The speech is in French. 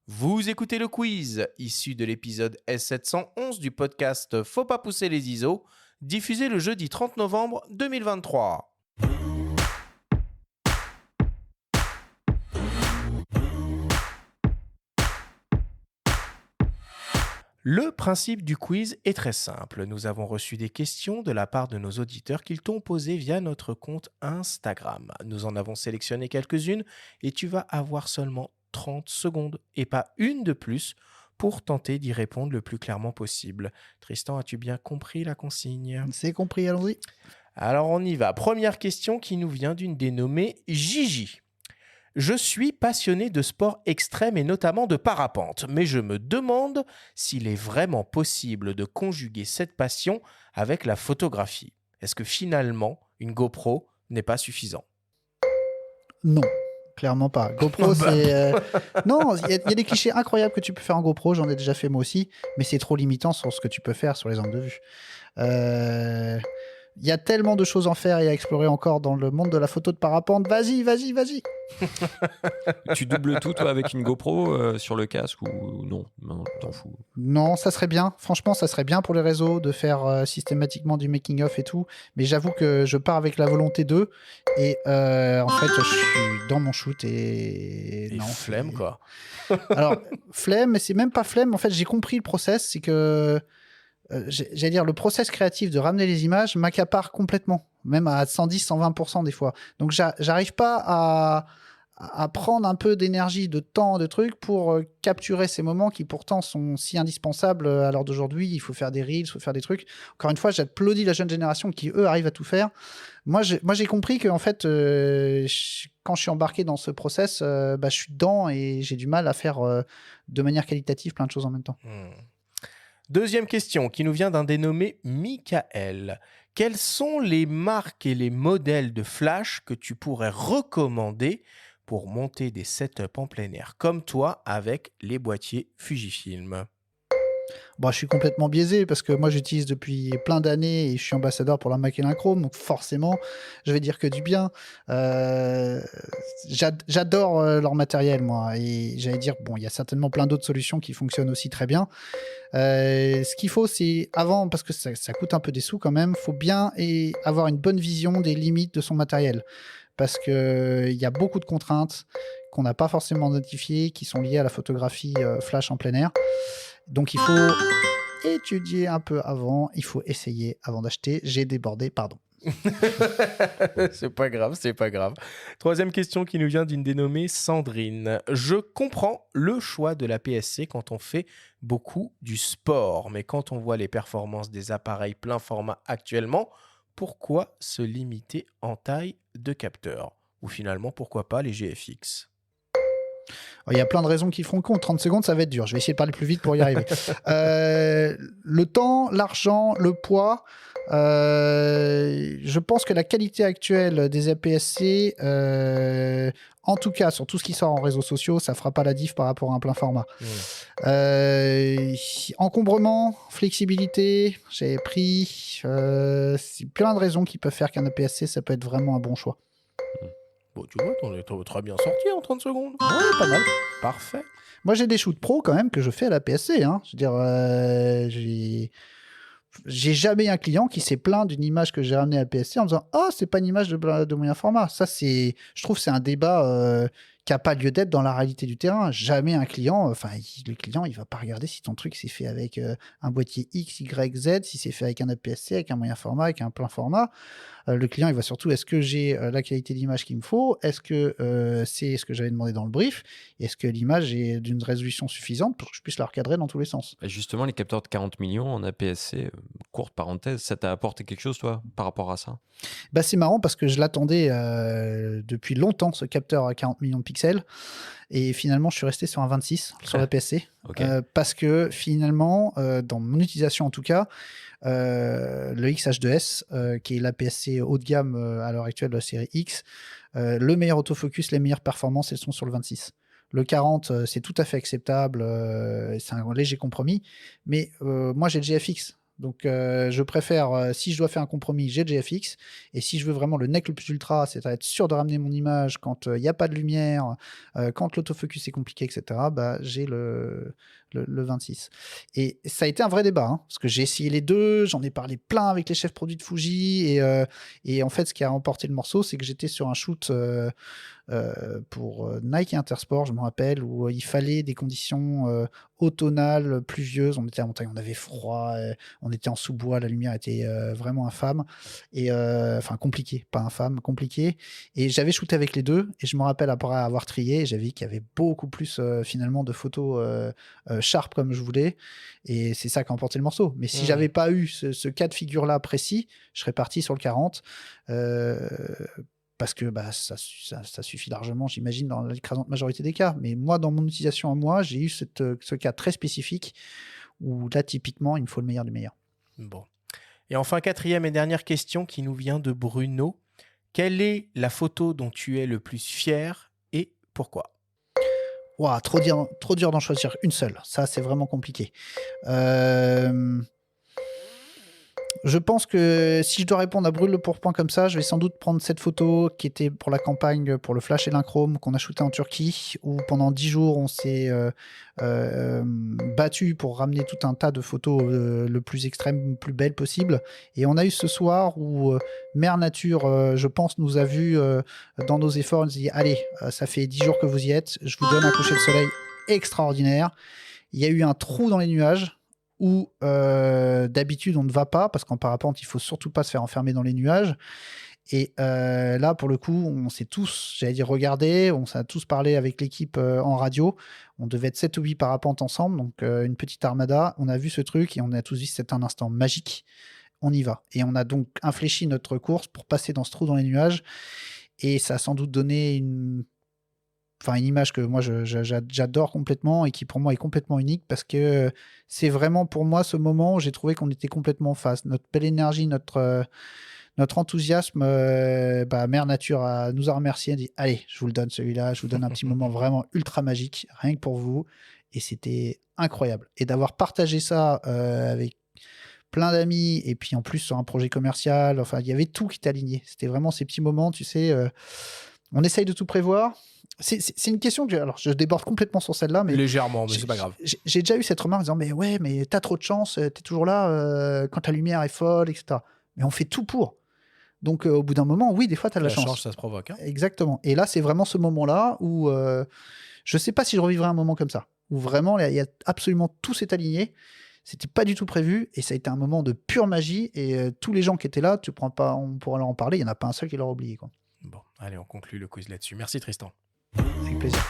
Vous écoutez le quiz, issu de l'épisode S711 du podcast Faut pas pousser les ISO, diffusé le jeudi 30 novembre 2023. Le principe du quiz est très simple. Nous avons reçu des questions de la part de nos auditeurs qu'ils t'ont posées via notre compte Instagram. Nous en avons sélectionné quelques-unes et tu vas avoir seulement 30 secondes et pas une de plus pour tenter d'y répondre le plus clairement possible. Tristan, as-tu bien compris la consigne? C'est compris, allons-y. Alors on y va. Première question qui nous vient d'une dénommée Gigi. Je suis passionné de sport extrême et notamment de parapente, mais je me demande s'il est vraiment possible de conjuguer cette passion avec la photographie. Est-ce que finalement, une GoPro n'est pas suffisant? Non, clairement pas. GoPro, c'est... Non, il y a des clichés incroyables que tu peux faire en GoPro, j'en ai déjà fait moi aussi, mais c'est trop limitant sur ce que tu peux faire sur les angles de vue. Il y a tellement de choses à faire et à explorer encore dans le monde de la photo de parapente. Vas-y. Tu doubles tout, toi, avec une GoPro sur le casque ou non? Non, t'en fous. Non, ça serait bien. Franchement, ça serait bien pour les réseaux de faire systématiquement du making-of et tout. Mais j'avoue que je pars avec la volonté d'eux. Et en fait, je suis dans mon shoot et... Et non, flemme, c'est- quoi. Alors, flemme, mais c'est même pas flemme. En fait, j'ai compris le process. C'est que, j'allais dire, le process créatif de ramener les images m'accapare complètement. Même à 110, 120% des fois. Donc, j'arrive pas à prendre un peu d'énergie, de temps, de trucs pour capturer ces moments qui pourtant sont si indispensables à l'heure d'aujourd'hui. Il faut faire des reels, il faut faire des trucs. Encore une fois, j'applaudis la jeune génération qui, eux, arrivent à tout faire. Moi, j'ai compris que en fait, quand je suis embarqué dans ce process, je suis dedans et j'ai du mal à faire de manière qualitative plein de choses en même temps. Deuxième question qui nous vient d'un dénommé Michael. Quelles sont les marques et les modèles de flash que tu pourrais recommander pour monter des setups en plein air comme toi avec les boîtiers Fujifilm? Bon, je suis complètement biaisé parce que moi j'utilise depuis plein d'années et je suis ambassadeur pour la Mackelin Chrome, donc forcément je vais dire que du bien. Euh, J'adore leur matériel moi et j'allais dire bon, il y a certainement plein d'autres solutions qui fonctionnent aussi très bien. Ce qu'il faut c'est avant parce que ça coûte un peu des sous quand même, faut bien avoir une bonne vision des limites de son matériel parce que il y a beaucoup de contraintes qu'on n'a pas forcément identifiées qui sont liées à la photographie flash en plein air. Donc il faut étudier un peu avant, il faut essayer avant d'acheter. J'ai débordé, pardon. C'est pas grave, c'est pas grave. Troisième question qui nous vient d'une dénommée Sandrine. Je comprends le choix de la PSC quand on fait beaucoup du sport, mais quand on voit les performances des appareils plein format actuellement, pourquoi se limiter en taille de capteur? Ou finalement, pourquoi pas les GFX? Il y a plein de raisons qui feront compte. 30 secondes, ça va être dur. Je vais essayer de parler plus vite pour y arriver. Le temps, l'argent, le poids. Je pense que la qualité actuelle des APS-C, en tout cas sur tout ce qui sort en réseaux sociaux, ça fera pas la diff par rapport à un plein format. Encombrement, flexibilité, j'ai pris. C'est plein de raisons qui peuvent faire qu'un APS-C, ça peut être vraiment un bon choix. Bon, tu vois, t'en es très bien sorti en 30 secondes. Ouais, pas mal. Parfait. Moi, j'ai des shoots pro quand même que je fais à la PSC. Hein. Je veux dire, j'ai jamais un client qui s'est plaint d'une image que j'ai ramenée à la PSC en me disant «Ah, c'est pas une image de moyen format». Ça, je trouve que c'est un débat qui n'a pas lieu d'être dans la réalité du terrain. Jamais un client, le client, il va pas regarder si ton truc s'est fait avec un boîtier X, Y, Z, si c'est fait avec un APS-C, avec un moyen format, avec un plein format. Le client, il va surtout, est-ce que j'ai la qualité d'image qu'il me faut? Est-ce que c'est ce que j'avais demandé dans le brief? Est-ce que l'image est d'une résolution suffisante pour que je puisse la recadrer dans tous les sens? Et justement, les capteurs de 40 millions en APS-C, courte parenthèse, ça t'a apporté quelque chose, toi, par rapport à ça? C'est marrant parce que je l'attendais depuis longtemps, ce capteur à 40 millions de pixels. Et finalement, je suis resté sur un 26 sur la PSC. Ok. Parce que finalement, dans mon utilisation en tout cas, le X-H2S, qui est l'APS-C haut de gamme à l'heure actuelle de la série X, le meilleur autofocus, les meilleures performances, elles sont sur le 26. Le 40, c'est tout à fait acceptable, c'est un léger compromis. Mais moi, j'ai le GFX. Donc, je préfère, si je dois faire un compromis, j'ai le GFX. Et si je veux vraiment le nec le plus ultra, c'est à être sûr de ramener mon image quand il n'y a pas de lumière, quand l'autofocus est compliqué, etc., bah, j'ai le 26. Et ça a été un vrai débat, hein, parce que j'ai essayé les deux, j'en ai parlé plein avec les chefs produits de Fuji. Et en fait, ce qui a emporté le morceau, c'est que j'étais sur un shoot pour Nike et Intersport, je me rappelle, où il fallait des conditions automnales, pluvieuses. On était à montagne, on avait froid, on était en sous-bois, la lumière était vraiment infâme. Et enfin, compliqué, pas infâme, compliqué. Et j'avais shooté avec les deux, et je me rappelle après avoir trié, j'avais vu qu'il y avait beaucoup plus finalement de photos sharp comme je voulais. Et c'est ça qui a emporté le morceau. Mais si j'avais pas eu ce cas de figure-là précis, je serais parti sur le 40. Parce que bah, ça suffit largement, j'imagine, dans l'écrasante majorité des cas. Mais moi, dans mon utilisation à moi, j'ai eu ce cas très spécifique où là, typiquement, il me faut le meilleur du meilleur. Bon. Et enfin, quatrième et dernière question qui nous vient de Bruno. Quelle est la photo dont tu es le plus fier et pourquoi ? Ouah, trop dur d'en choisir une seule. Ça, c'est vraiment compliqué. Je pense que si je dois répondre à brûle le pourpoint comme ça, je vais sans doute prendre cette photo qui était pour la campagne pour le flash et l'inchrome qu'on a shooté en Turquie, où pendant 10 jours on s'est battu pour ramener tout un tas de photos le plus extrême, le plus belle possible. Et on a eu ce soir où Mère Nature, je pense, nous a vus dans nos efforts. On nous a dit allez, ça fait 10 jours que vous y êtes, je vous donne un coucher de soleil extraordinaire. Il y a eu un trou dans les nuages où d'habitude on ne va pas, parce qu'en parapente il faut surtout pas se faire enfermer dans les nuages. Et là pour le coup on s'est tous, j'allais dire, regardé, on s'est tous parlé avec l'équipe en radio. On devait être 7 ou 8 parapentes ensemble, donc une petite armada. On a vu ce truc et on a tous dit c'est un instant magique, on y va. Et on a donc infléchi notre course pour passer dans ce trou dans les nuages, et ça a sans doute donné une image que moi j'adore complètement et qui pour moi est complètement unique, parce que c'est vraiment pour moi ce moment où j'ai trouvé qu'on était complètement en face. Notre belle énergie, notre enthousiasme, Mère Nature nous a remercié, a dit allez, je vous le donne celui-là, je vous donne un petit moment vraiment ultra magique, rien que pour vous. Et c'était incroyable. Et d'avoir partagé ça avec plein d'amis, et puis en plus sur un projet commercial, enfin il y avait tout qui était aligné. C'était vraiment ces petits moments, tu sais, on essaye de tout prévoir. C'est une question que alors je déborde complètement sur celle-là, mais légèrement, mais c'est pas grave. J'ai déjà eu cette remarque en disant mais ouais, mais t'as trop de chance, t'es toujours là quand ta lumière est folle, etc. Mais on fait tout pour. Donc au bout d'un moment, oui, des fois t'as de la chance. chance, ça se provoque. Hein. Exactement. Et là, c'est vraiment ce moment-là où je sais pas si je revivrai un moment comme ça, où vraiment il y a absolument tout s'est aligné. C'était pas du tout prévu, et ça a été un moment de pure magie. Et tous les gens qui étaient là, on pourra leur en parler. Il y en a pas un seul qui l'aura oublié, quoi. Bon, allez, on conclut le quiz là-dessus. Merci Tristan. Avec plaisir.